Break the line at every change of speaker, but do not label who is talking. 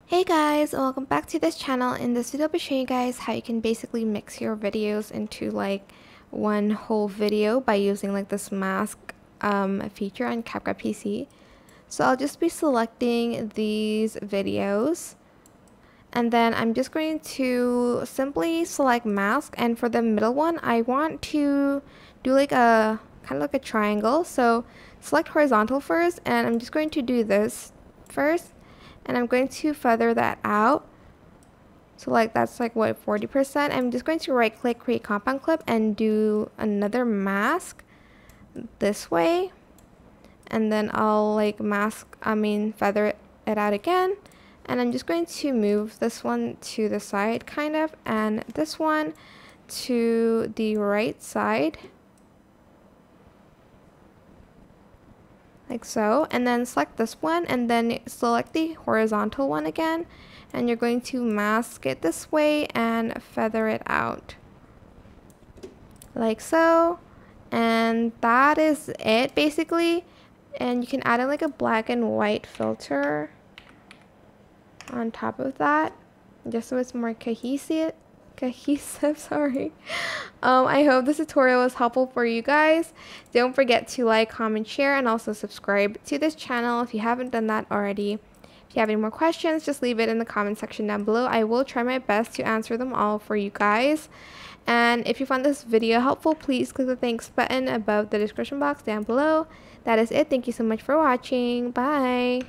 Hey guys, welcome back to this channel. In this video I'll be showing you guys how you can basically mix your videos into like one whole video by using like this mask feature on CapCut PC. So I'll just be selecting these videos and then I'm just going to simply select mask, and for the middle one I want to do like a kind of like a triangle. So select horizontal first, and I'm just going to do this first. And I'm going to feather that out. So like that's like what, 40%. I'm just going to right click, create compound clip, and do another mask this way. And then I'll like feather it out again. And I'm just going to move this one to the side kind of, and this one to the right side. Like so, and then select this one and then select the horizontal one again, and you're going to mask it this way and feather it out like so, and that is it basically. And you can add in like a black and white filter on top of that just so it's more cohesive. Sorry. I hope this tutorial was helpful for you guys. Don't forget to like, comment, share, and also subscribe to this channel if you haven't done that already. If you have any more questions, just leave it in the comment section down below. I will try my best to answer them all for you guys. And if you found this video helpful, please click the thanks button above the description box down below. That is it. Thank you so much for watching. Bye.